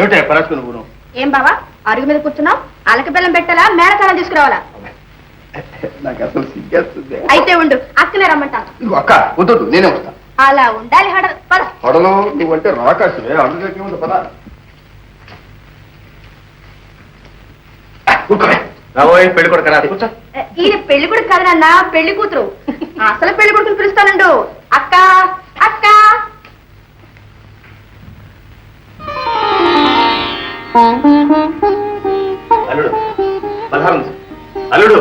ఏమిటా పరాసుకుని ఊరు? ఏం బావా అరుగు మీద కూర్చున్నావు? అలక బెల్లం పెట్టాలా మేళతాళం తీసుకురావాలా? నాకు అసలు సిగ్గేస్తుంది. అయితే ఉండు, అక్కనే రమ్మంటాను. నువ్వు అక్క వద్దు, నేనే వస్తా. అలా ఉండాలి హడ. పద. హడలో నువ్వంటే రాకాశమే, అందులోకి ఉంది పద. రాబోయే పెళ్లి కొడుకు రా, కూర్చో. ఈయన పెళ్లి కొడుకు కాదు నాన్న, పెళ్లి కూతురు. అసలు పెళ్లి కొడుకుని పిలుస్తానండు. అక్క అక్క. అల్లుడు బలహారం, అల్లుడు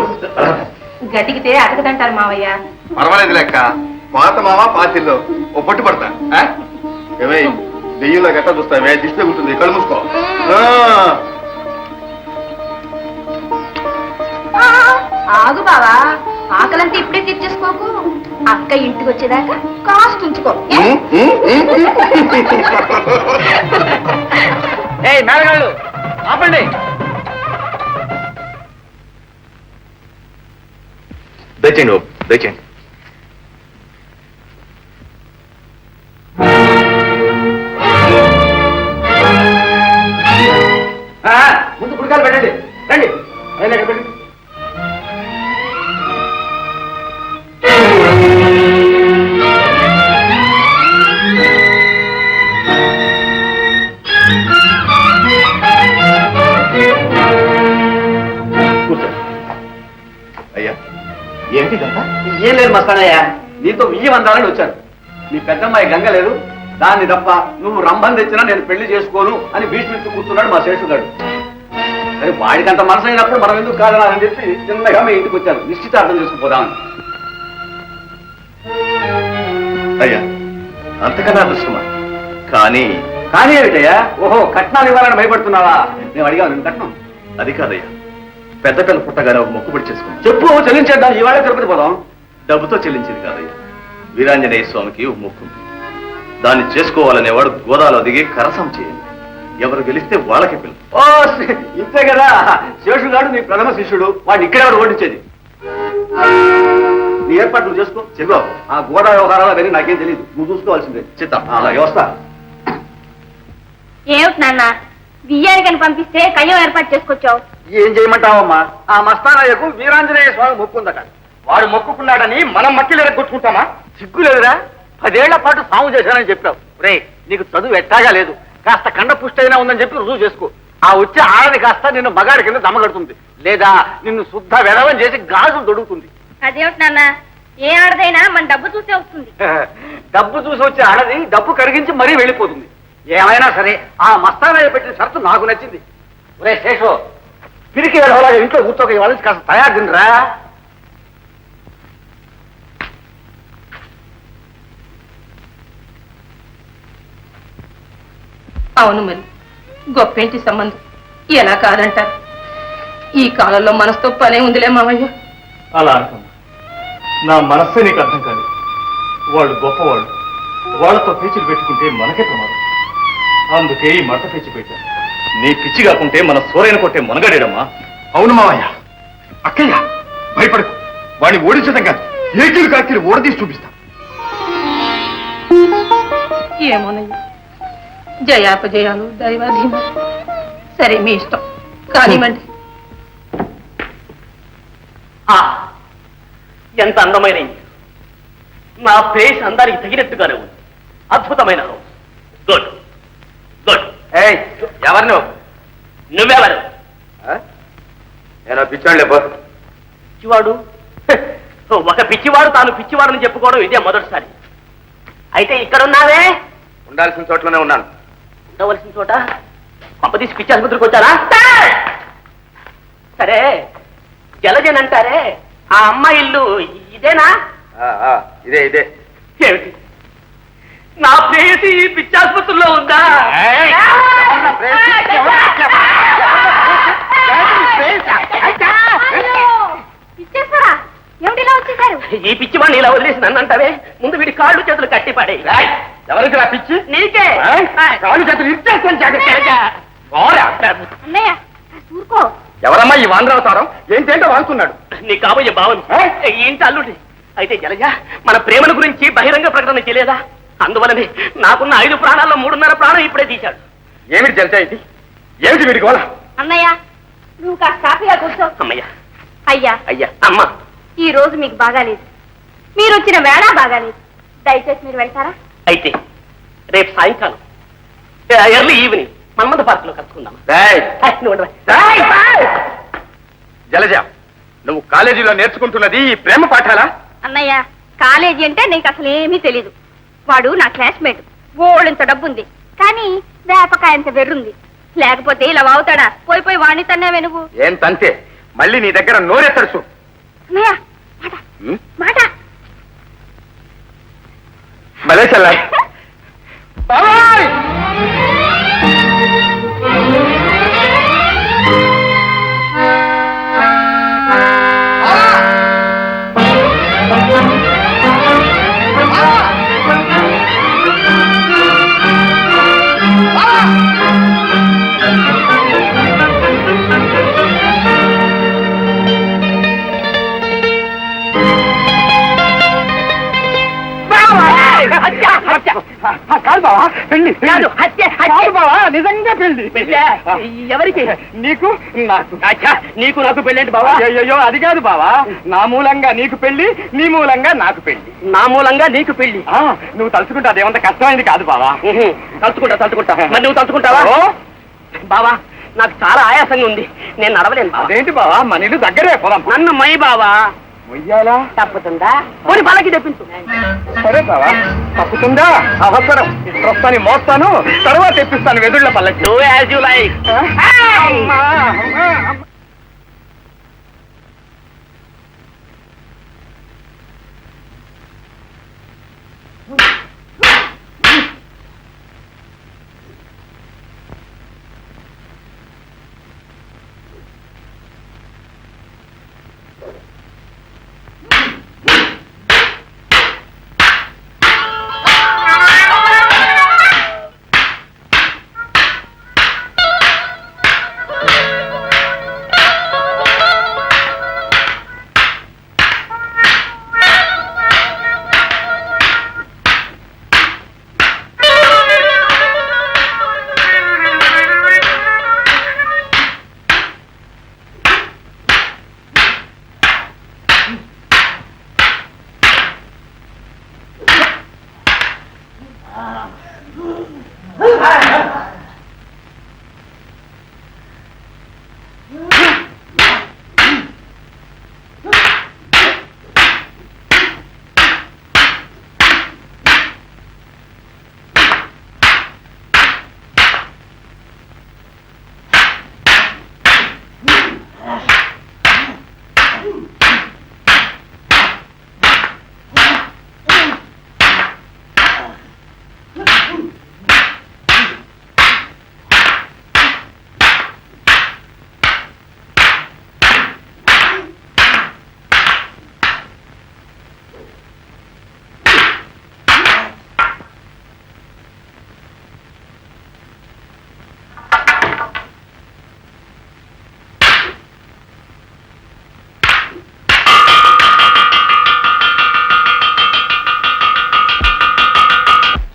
గట్టికితే అటకదంటారు మావయ్య. పర్వాలేదు లెక్క, పాత మామ పాతిల్లో ఓ పట్టు పడతా. ఏమై దెయ్యంలో గట్ట చూస్తావే, దిష్టి ఉంటుంది, కళ్ళు మూసుకో. ఆగు బావా, ఆకలంతా ఇప్పుడే తెచ్చేసుకోకు. అక్క ఇంటికి వచ్చేదాకా కాస్త ఉంచుకో. మేడగాళ్ళు ఆపండి. దయచేయండి దయచేయండి. ముందు గుడికాలు పెట్టండి, రండి. పెట్టండి. ఏం లేదు మస్తానయ్య, నీతో వియ్యం అందాలని వచ్చాను. నీ పెద్దమ్మాయి గంగ లేదు, దాన్ని తప్ప నువ్వు రంభం తెచ్చినా నేను పెళ్లి చేసుకోను అని భీష్మిస్తూ కూర్చున్నాడు మా శేషుగాడు. సరే వాడికంత మనసు అయినప్పుడు మనం ఎందుకు కాదనాలని చెప్పి చిన్నగా మీ ఇంటికి వచ్చాను, నిశ్చితార్థం చేసుకుపోదామని. అయ్యా అంతకన్నా అదృష్టమా? కానీ కానీ ఏమిటయ్యా? ఓహో, కట్నాలు ఇవ్వాలని భయపడుతున్నావా? మేము అడిగాను నేను కట్నం. అది కాదయ్యా, పెద్ద పిల్ల పుట్టగానే ఒక మొక్కుబడి చేసుకున్నాం. చెప్పు, చెల్లించేద్దాం. ఇవాళ తిరుపతి పోదాం. డబ్బుతో చెల్లించింది కాదయ్యా, వీరాంజనేయ స్వామికి ఒక మొక్కు. దాన్ని చేసుకోవాలనేవాడు గోదాలో దిగి కరసం చేయండి, ఎవరు గెలిస్తే వాళ్ళకి పిల్ల. ఓ ఇంతే కదా, శేషుగాడు నీ ప్రథమ శిష్యుడు, వాడిని ఇక్కడే వాడు ఓడించేది. నీ ఏర్పాటు నువ్వు చేసుకో. చెప్పు, ఆ గోదా వ్యవహారాలు అవన్నీ నాకేం తెలియదు, నువ్వు చూసుకోవాల్సిందే. చిత్తం అలాగే వస్తా. ఏమిటి నాన్న, బియ్యానికని పంపిస్తే కయ్యం ఏర్పాటు చేసుకొచ్చావు? ఏం చేయమంటావమ్మా, ఆ మస్తానయ్యకు వీరాంజనేయ స్వామి మొక్కుందట. వాడు మొక్కుకున్నాడని మనం మట్టిలు ఎరగొట్టుకుంటామా? సిగ్గులేదురా, 10 ఏళ్ల పాటు సాము చేశానని చెప్పావు. రే, నీకు చదువు ఎట్టాగా లేదు, కాస్త కండ పుష్టి అయినా ఉందని చెప్పి రుజువు చేసుకో. ఆ వచ్చే ఆడది కాస్త నిన్ను మగాడి కింద దమ్మగడుతుంది, లేదా నిన్ను శుద్ధ వెధవం చేసి గాజులు దొడుకుతుంది. అదేమిటి నాన్న, ఏ ఆడదైనా మన డబ్బు చూసే వస్తుంది. డబ్బు చూసి వచ్చే ఆడది డబ్బు కరిగించి మరీ వెళ్ళిపోతుంది. ఏమైనా సరే ఆ మస్తానయ్య పెట్టిన షరతు నాకు నచ్చింది. ఒరే శేషో, పిరికి వెళ్ళలాగా ఇంట్లో కూర్చోక ఇవాళ కాస్త తయారు తినరా. అవును, మరి గొప్పేంటి సంబంధం, ఎలా కాదంటారు? ఈ కాలంలో మనసుతో పనే ఉందిలే మామయ్య. అలా అంటమ్మా, నా మనస్సే నీకు అర్థం కాదు. వాళ్ళు గొప్పవాళ్ళు, వాళ్ళతో పేచీలు పెట్టుకుంటే మనకే ప్రమాదం. అందుకే ఈ మడత పేచి పెట్టాను. నీ పిచ్చి కాకుంటే మన సూర్యను కొట్టే మనగడేడమ్మా. అవును మావయ్య. అక్కయ్య భయపడకు, వాడిని ఓడించడం కాదు, ఏకీలు కాకీలు ఓడదీసి చూపిస్తా. ఏమోనయ్య, జయాపజయాలు దైవాధీనం. సరే, మీ ఇష్టం, కానివ్వండి. ఎంత అందమైన నా ప్లేస్ అందరికి తగినట్టుగానే ఉంది. అద్భుతమైన హౌస్. Good good. ఎవరు నువ్వెవరు? నేను పిచ్చాడు పిచ్చివాడు? ఒక పిచ్చివాడు తాను పిచ్చివాడని చెప్పుకోవడం ఇదే మొదటిసారి. అయితే ఇక్కడున్నావే? ఉండాల్సిన చోట్లోనే ఉన్నాను. ఉండవలసిన చోట పంపతీసి పిచ్చి ఆసుపత్రికి వచ్చారా? సరే, జలజన్ అంటారే, ఆ అమ్మాయి ఇల్లు ఇదేనా? ఇదే ఇదే. ఏమిటి, నా ప్రేయసి పిచ్చి ఆసుపత్రిలో ఉందా? ఇచ్చేస్తారా? ఏమిటి ఇలా వచ్చేసారు? ఈ పిచ్చి వాడిని ఇలా వదిలేసి నన్ను అంటావే? ముందు వీడి కాళ్ళు చేతులు కట్టిపడే. ఎవరికి నా పిచ్చి? నీకే. కాళ్ళు చేతులు ఇచ్చేస్తాను జాగ్రత్త. అన్నయ్య ఊరుకో. ఎవరమ్మా ఈ వాంద్రవతారం? ఏంటంటే వాడుతున్నాడు. నీ కాబోయే భావం ఏంటి అల్లుడి? అయితే జలజ మన ప్రేమల గురించి బహిరంగ ప్రకటన చేయలేదా? అందువలనే నాకున్న 5 ప్రాణాల్లో 3.5 ప్రాణం ఇప్పుడే తీశాడు. ఏమిటి జలజ ఇది? ఏమిటి వీడి గోళ? అన్నయ్య నువ్వు కాస్త కాఫీగా కూర్చో. అమ్మయ్యా అయ్యా అయ్యా అమ్మా ఈ రోజు మీకు బాగాలేదు, మీరు వచ్చిన వేళ బాగాలేదు. దయచేసి మీరు వెళ్తారా? అయితే రేపు సాయంకాలం ఎర్లీ ఈవినింగ్ మన్మథ పార్క్ లో కలుసుకుందాం. జలజ, నువ్వు కాలేజీలో నేర్చుకుంటున్నది ఈ ప్రేమ పాఠాలా? అన్నయ్య కాలేజీ అంటే నీకు అసలు ఏమీ తెలీదు. వాడు నా క్లాస్మేట్, బోళ్ళంత డబ్బుంది, కానీ వేపకాయంత వెర్రుంది. లేకపోతే ఇలా వాగుతాడా? పోయి పోయి వాణ్ణి తన్నావే నువ్వు. ఏం తంతే? మళ్ళీ నీ దగ్గర నోరెత్తడుచు. అన్నయ్య మాట మాట. భలే చల్లా. కాదు బావా, పెళ్లి కాదు బావా, నిజంగా పెళ్లి. ఎవరికి? నీకు నాకు. నీకు నాకు పెళ్ళేంటి బావా? అయ్యో అది కాదు బావా, నా మూలంగా నీకు పెళ్లి, నీ మూలంగా నాకు పెళ్లి. నా మూలంగా నీకు పెళ్లి. నువ్వు తలుచుకుంటా అదేమంత కష్టమైంది కాదు బావా. తలుచుకుంటా మరి నువ్వు తలుచుకుంటావా? బావా నాకు చాలా ఆయాసంగా ఉంది, నేను నడవలేను బావా. అదేంటి బావా, మన ఇల్లు దగ్గరే పొలం. నన్ను మై బావా. మొయ్యాలా? తప్పుతుందా? పోనీ పల్లకి తెప్పించు. సరే బావా, తప్పుతుందా? అవసరం. ప్రస్తుతాన్ని మోస్తాను, తర్వాత తెప్పిస్తాను వెదుళ్ళ పల్లకి. Do as you like. అమ్మా, అమ్మా, అమ్మా.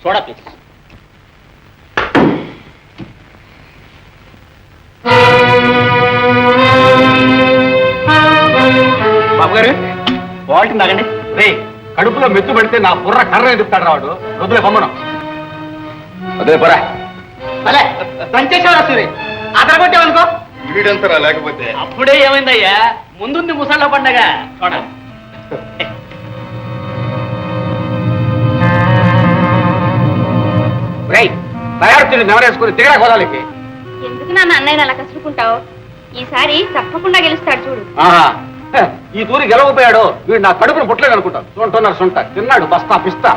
Soda please. బాబు గారు బాగుంటుంది తాగండి. రే, కడుపులో మెత్తు పడితే నా బుర్ర కర్ర ఎదుగుతాడు రావాడు. వదిలే బొమ్మను. అదే పొరా అలే పంచేసేవారా సూరి అదరగొట్టావనుకో. వీడంతరా లేకపోతే అప్పుడే ఏమైందయ్యా, ముందుంది ముసళ్ళ పండగ. చూడ తయారు నెవరేసుకుని తిగడా గోదాలకి. ఎందుకు నాన్న అన్నయ్య అలా కసురుకుంటావు? ఈసారి తప్పకుండా గెలుస్తాడు చూడు. ఈ తూరి గెలవపోయాడు, వీడు నా కడుపును పుట్టలేదు అనుకుంటాను. చూంటున్నారు సొంట తిన్నాడు బస్తా పిస్తా.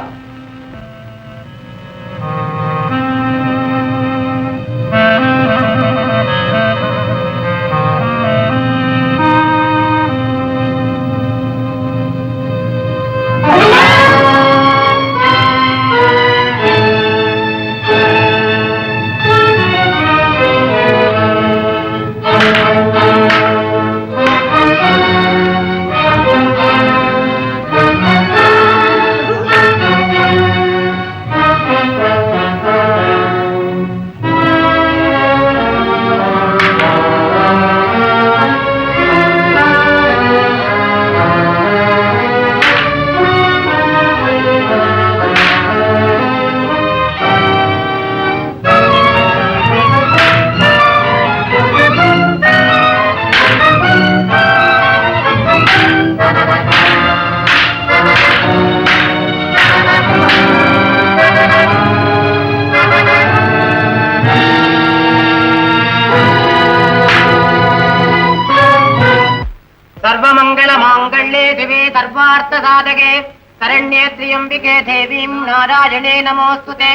సర్వమంగళ మాంగళ్యే దివే సర్వార్థ సాధకే శరణ్యే త్ర్యంబికే దేవీం నారాయణే నమోస్తుతే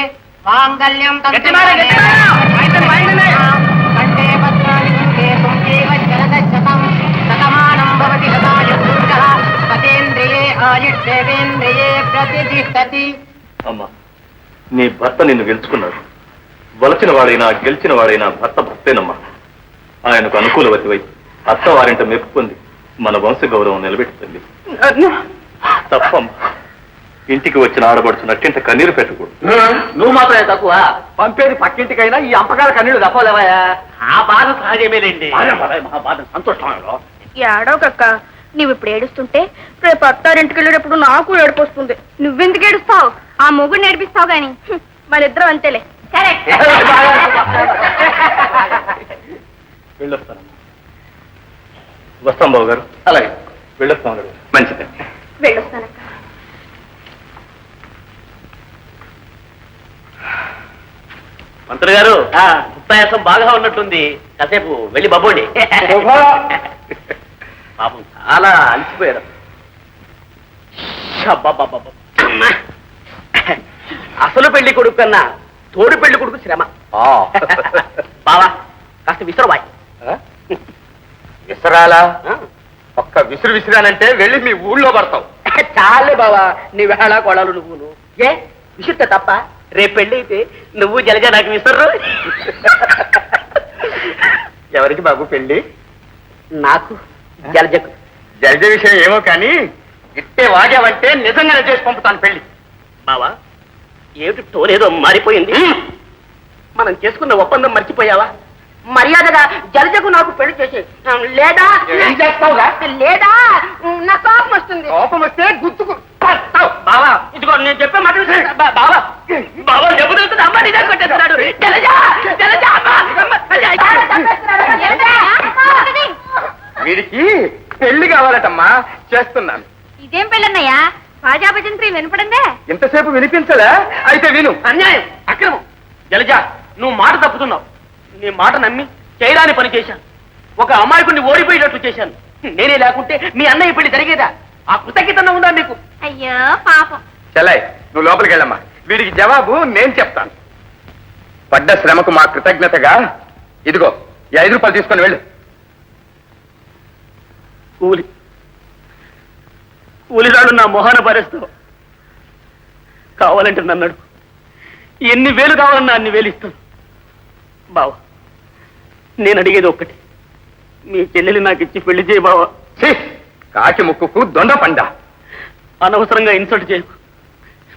మాంగళ్యం కంటే భద్రాణి సుంకే శరదశతం శతమానం భవతి శతాయుః సతేంద్రియే ఆయుష్యేంద్రియే ప్రతిష్టతి. అమ్మా, నీ భర్త నిన్ను గెలుచుకున్నాడు. వలచిన వాడైనా గెలిచిన వాడైనా భర్త భర్తేనమ్మా. ఆయనకు అనుకూలవతివై అత్తవారింట మెప్పు పొంది మన వంశ గౌరవం నిలబెట్టుతుంది. తప్పమ్మా, ఇంటికి వచ్చిన ఆడబడుచు నట్టింట కన్నీరు పెట్టకూడదు. నువ్వు మాత్రమే తక్కువ, పంపేది పక్కింటికైనా ఈ అంపకాల కన్నీళ్ళు తప్పలేవయా. ఆ బాధ సహజమేలేండి. మా బాధ సంతోషంలో ఏడవకక్క, నువ్వు ఇప్పుడు ఏడుస్తుంటే రేపు అత్తారింటికి వెళ్ళేటప్పుడు నాకు ఏడుపు వస్తుంది. నువ్వెందుకు ఏడుస్తావు? ఆ మొగుడు నేర్పిస్తావు గాని మరిద్దరం అంతేలే. కరెక్ట్. వెళ్ళొస్తానమ్మా. వస్తాం బాబు గారు. అలాగే వెళ్ళొస్తాం గారు. మంచిది. వెళ్ళొస్తానక్క. మంత్రి గారు ఉపాయాసం బాగా ఉన్నట్టుంది, కాసేపు వెళ్ళి బాబోండి. పాపం చాలా అలసిపోయారు. అసలు పెళ్లి కొడుకు కన్నా తోడు పెళ్లి కొడుకు శ్రమ. బావా కాస్త విసరవాయి. విసరాలా? ఒక్క విసురు విసిరానంటే వెళ్ళి మీ ఊళ్ళో పడతావు. చాలే బావా, నీ వేళ కొడాలు నువ్వును. ఏ విసురుతా తప్ప? రేపు పెళ్లి అయితే నువ్వు జలజ నాకు విసర్రు. ఎవరికి బాబు పెళ్లి? నాకు జలజకు. జలజ విషయం ఏమో కానీ ఇట్టే వాగావంటే నిజంగానే చేసి పంపుతాను పెళ్లి. బావా ఏమిటి తోలేదో మారిపోయింది. మనం చేసుకున్న ఒప్పందం మర్చిపోయావా? మర్యాదగా జలజకు నాకు పెళ్లి చేసి లేదా ఏం చేస్తావుగా? లేదా నా కోపం వస్తుంది. కోపం వస్తే గుర్తుకు బావా ఇదిగో నేను చెప్పే మాట బావా బావా చెబుతుంది. అమ్మ నిజం కొట్టేస్తున్నాడు. జలజ జలజ వీరికి పెళ్లి కావాలటమ్మా, చేస్తున్నాను. ఇదేం పెళ్ళన్నయ్యా? బాజా భజంత్రి వినపడిందే. ఇంతసేపు వినిపించలే? అయితే విను. అన్యాయం, అక్రమం. జలజ నువ్వు మాట తప్పుతున్నావు. నీ మాట నమ్మి చేయరాని పని చేశాను. ఒక అమాయకుడిని ఓడిపోయేటట్లు చేశాను. నేనే లేకుంటే మీ అన్నయ్య పెళ్లి జరిగేదా? ఆ కృతజ్ఞత ఉందా మీకు? అయ్యో పాపం. చెల్లాయి, నువ్వు లోపలికి వెళ్ళమ్మా. వీడికి జవాబు నేను చెప్తాను. పడ్డ శ్రమకు మా కృతజ్ఞతగా ఇదిగో ఈ 5 రూపాయలు తీసుకొని వెళ్ళు. కూలిరాడు నా మొహాన పారేస్తావు. కావాలంటే నన్ను అడుగు. ఎన్ని వేలు కావాలన్నా అన్ని వేలు ఇస్తాను. బావా నేను అడిగేది ఒక్కటి, మీ చెల్లెలు నాకు ఇచ్చి పెళ్లి చేయి బావా. ఛీ, కాకి ముక్కుకు దొండ పండ. అనవసరంగా ఇన్సల్ట్ చేయకు.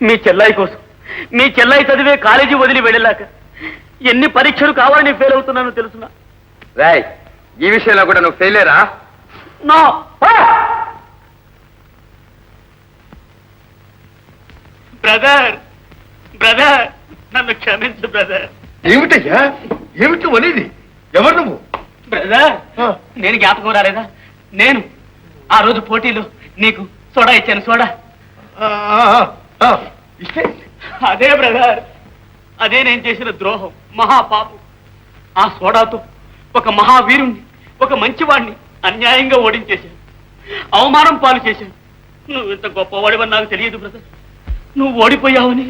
మీ చెల్లాయి కోసం, మీ చెల్లాయి చదివే కాలేజీ వదిలి వెళ్ళలేక ఎన్ని పరీక్షలు కావాలని ఫెయిల్ అవుతున్నానో తెలుసునా? రాయ్, ఈ విషయంలో కూడా నువ్వు ఫెయిలేరా? నో. బ్రదర్ బ్రదర్ నన్ను క్షమించు బ్రదర్. ఏమిటయ్యా? ఏమిటి అనేది? ఎవరు నువ్వు? బ్రదర్ నేను జ్ఞాపకం రాలేదా? నేను ఆ రోజు పోటీలో నీకు సోడా ఇచ్చాను. సోడా ఇస్తే అదే బ్రదర్, అదే నేను చేసిన ద్రోహం, మహాపాపం. ఆ సోడాతో ఒక మహావీరుణ్ణి, ఒక మంచివాణ్ణి అన్యాయంగా ఓడించేశాను, అవమానం పాలు చేశాను. నువ్వు ఇంత గొప్పవాడివని నాకు తెలియదు బ్రదర్. నువ్వు ఓడిపోయావని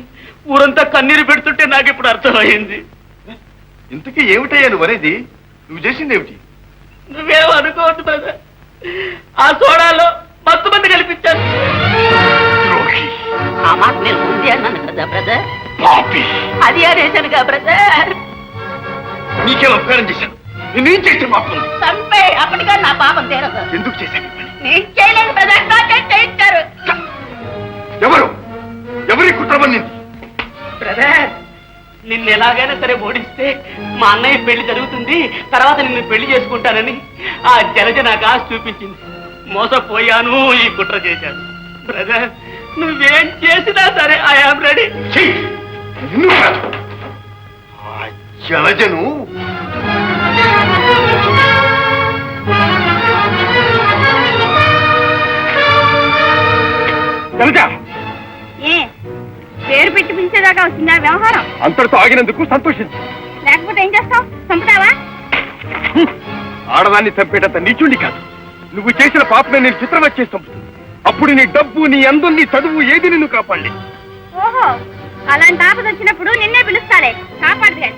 ఊరంతా కన్నీరు పెడుతుంటే నాకు ఇప్పుడు అర్థమైంది. ఇంతకీ ఏమిటయ్యా నువ్వు అనేది? నువ్వు చేసింది ఏమిటి? నువ్వేమో అనుకోవద్దు బ్రదర్, ఆ సోడాలో మత్తు మంది కల్పించాను. ఆ మాట నేను ముందే అన్నాను కదా బ్రదర్. అది అనేసాను కదా బ్రదర్. నీకేం అపకారం చేశాను? నేనేం చేస్తే పాపం? చంపే, అప్పటిగా నా పాపం తీరదు. ఎందుకు చేశాను? నేను చేయలేదు బ్రదర్, నాకే చేయించారు. ఎవరు? ఎవరి కుట్రమన్నింది? బ్రదర్ నిన్ను ఎలాగైనా సరే ఓడిస్తే మా అన్నయ్య పెళ్లి జరుగుతుంది, తర్వాత నిన్ను పెళ్లి చేసుకుంటానని ఆ జలజ నాకు ఆశ చూపించింది. మోసపోయాను, ఈ కుట్ర చేశాను. బ్రదర్ నువ్వేం చేసినా సరే ఐఆమ్ రెడీ. నిన్ను కాదు, ఆ జలజను ఏ పేరు పెట్టి పిలిచేదాకా వచ్చిందా వ్యవహారం? అంతటితో ఆగినందుకు సంతోషించు. లేకపోతే ఏం చేస్తావు? చంపుతావా? ఆడదాన్ని చంపేటంత నీచుండి కాదు. నువ్వు చేసిన పాపమే నేను చిత్రవత్ చేస్తాం. అప్పుడు నీ డబ్బు, నీ అందం, నీ చదువు ఏది నిన్ను కాపాడలే. ఓహో, అలాంటి ఆపద వచ్చినప్పుడు నిన్నే పిలుస్తాలే, కాపాడదు.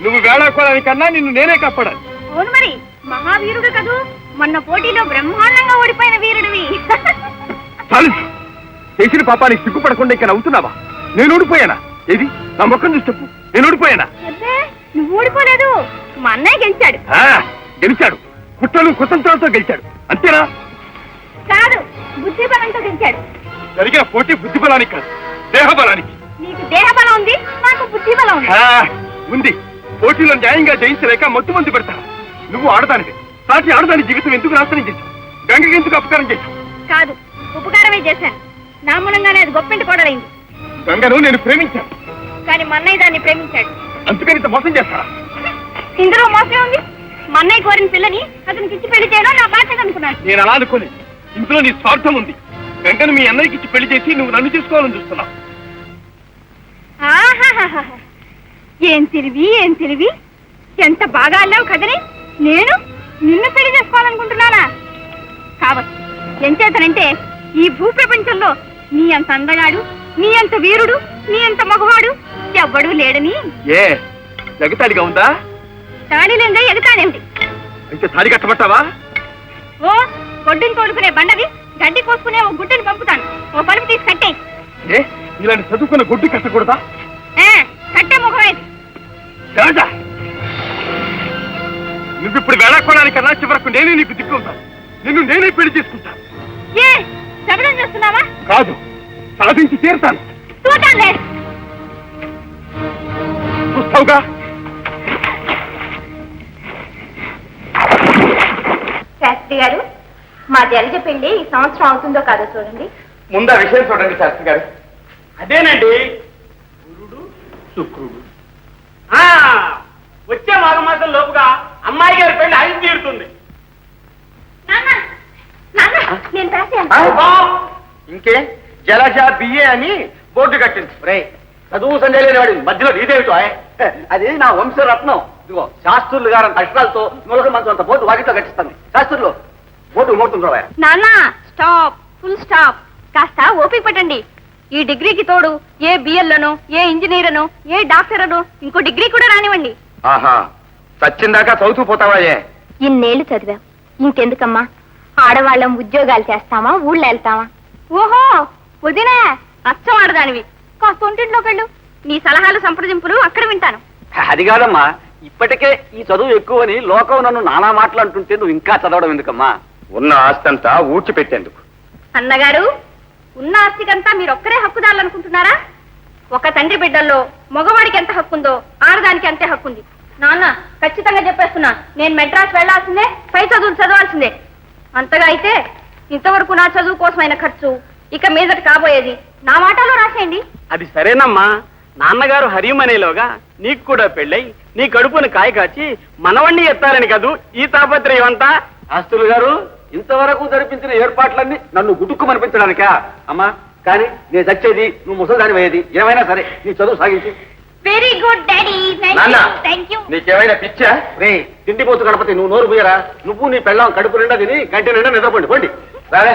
నువ్వు వేళాకోవడానికన్నా నిన్ను నేనే కాపాడాలి. అవును మరి, మహావీరుడు కదూ, మొన్న పోటీలో బ్రహ్మాండంగా ఓడిపోయిన వీరుడివి. చాలు, చేసిన పాపానికి సిగ్గుపడకుండా ఇంకా నవ్వుతున్నావా? నేను ఓడిపోయానా? ఏది నా ముఖం చూసి చెప్పు, నేను ఓడిపోయానా? అబ్బే, నువ్వు ఓడిపోలేదు, మా అన్నయ్య గెలిచాడు. గెలిచాడు, కుట్రలు కుతంత్రాలతో గెలిచాడు, అంతేనా? కాదు, బుద్ధి బలంతో గెలిచాడు. జరిగిన పోటీ బుద్ధి బలానికి కాదు, దేహ బలానికి. నీకు దేహ బలం ఉంది, నాకు బుద్ధి బలం ఉంది. ఉంది. పోటీలో న్యాయంగా జయించలేక మత్తు మంది పెడతాను. నువ్వు ఆడదానివి, సాటి ఆడదాని జీవితం ఎందుకు నాశనం చేశావు? గంగకి ఎందుకు అపకారం చేశావు? కాదు, ఉపకారమే చేశాను. నా మూలంగానే అది గొప్పింటి కోడలైంది. గంగను నేను ప్రేమించాను, కానీ మా అన్నయ్య దాన్ని ప్రేమించాడు. అందుకని ఇంత మోసం చేస్తారా? ఇందులో మోసమే ఉంది. మా అన్నయ్య కోరిన పిల్లని అతనికి ఇచ్చి పెళ్లి చేయడం నా బాధ్యత అనుకున్నాను. నేను అలా అనుకోలేదు. ఇందులో నీ స్వార్థం ఉంది. గంగను మీ అన్నయ్యకి ఇచ్చి పెళ్లి చేసి నువ్వు నన్ను చేసుకోవాలని చూస్తున్నావు. ఏం తెలివి, ఏం తెలివి! ఎంత బాగా అల్లావు కదనే. నేను నిన్ను పెళ్లి చేసుకోవాలనుకుంటున్నానా? కావచ్చు. ఎంచేతనంటే ఈ భూప్రపంచంలో నీ అంత అందగాడు, నీ అంత వీరుడు, నీ అంత మగవాడు ఎవ్వడూ లేడని. ఏ జగతాడిగా ఉందా? తాళి లేదా ఎగతాడేమిటి? అయితే తాడి కట్టబట్టావా? ఓ గొడ్డుని తోడుకునే బండవి, గడ్డి కోసుకునే ఓ గుడ్డుని పంపుతాను. ఓ పలుపు తీసి కట్టే. ఏ ఇలాంటి చదువుకున్న గుడ్డు కట్టకూడదా? కట్టే ముఖమేది. రాజా, నువ్విప్పుడు వేళాకోవడానికన్నా చివరకు నేనే నీకు దిక్కు ఉంటాను. నిన్ను నేనే పెళ్లి చేసుకుంటాను. ఏ శబదం చేస్తున్నావా? కాదు, సాధించి తీరుతాను. చూడాలే, చూస్తావుగా. శాస్త్రి గారు, మా జలజ పెళ్లి ఈ సంవత్సరం అవుతుందో కాదో చూడండి. ముందు ఆ విషయం చూడండి శాస్త్రి గారు. అదేనండి, గురుడు శుక్రుడు. వచ్చే మాఘమాసం లోపుగా అమ్మాయి గారి పెళ్లి అయి తీరుతుంది. నేను రాశాను. ఇంకే జలజ బిఏ అని బోర్డు కట్టింది. రే చదువు సంజయ్ లేని వాడి మధ్యలో ఇదేమిటో? అది నా వంశరత్నం. ఇదిగో శాస్త్రులు గారు అక్షరాలతో నూలక మంచం అంత బోర్డు వాకిట్లో కట్టిస్తాను. శాస్త్రులు బోర్డు మోడుతుందో. నాన్న స్టాప్, ఫుల్ స్టాప్. కాస్త ఓపిక పట్టండి. ఈ డిగ్రీకి తోడు ఏ బిఎల్లోనో, ఏ ఇంజనీరనో, ఏ డాక్టరనో ఇంకో డిగ్రీ కూడా రానివ్వండి. ఆహా, చచ్చిందాకా చదువుతూ పోతావాయే? ఇన్నేళ్లు చదివాం, ఇంకెందుకమ్మా? ఆడవాళ్ళం ఉద్యోగాలు చేస్తామా, ఊళ్ళో వెళ్తామా? ఓహో వదినా, అచ్చం ఆడదానివి. కాస్త ఒంటింట్లోకి వెళ్ళు. నీ సలహాలు సంప్రదింపులు అక్కడ వింటాను. అది కాదమ్మా, ఇప్పటికే ఈ చదువు ఎక్కువని లోకం నన్ను నానా మాటలు అంటుంటే నువ్వు ఇంకా చదవడం ఎందుకమ్మా? ఉన్న ఆస్తంతా ఊడ్చిపెట్టేందుకు. అన్నగారు, ఉన్న ఆస్తికంతా మీరొక్కరే హక్కుదారులు అనుకుంటున్నారా? ఒక తండ్రి బిడ్డల్లో మగవాడికి ఎంత హక్కుందో ఆడదానికి అంతే హక్కుంది. నాన్న, ఖచ్చితంగా చెప్పేస్తున్నా, నేను మెడ్రాస్ వెళ్లాల్సిందే, పై చదువులు చదవాల్సిందే. అంతగా అయితే ఇంతవరకు నా చదువు కోసమైన ఖర్చు ఇక మీదట కాబోయేది నా మాటలో రాసేయండి. అది సరేనమ్మా, నాన్నగారు హరిమనేలోగా నీకు కూడా పెళ్ళై నీ కడుపును కాయ కాచి మనవణ్ణి ఎత్తారని కదూ ఈ తాపత్రయం అంతా. శాస్త్రులు గారు, ఇంతవరకు జరిపించిన ఏర్పాట్లన్నీ నన్ను గుటుక్కు మనిపించడానికా? అమ్మా, కానీ నేను చచ్చేది, నువ్వు ముసలిదాని అయ్యేది. ఏమైనా సరే నీ చదువు సాగించు. Very good daddy, thank you. నీకేమైనా పిచ్చా? రే తిండిపోతు గణపతి, నువ్వు నోరు పోయరా. నువ్వు నీ పెళ్ళాం కడుపు నిండా తిని గంట నిండా నిద్రపోండి. పోండి రాలే.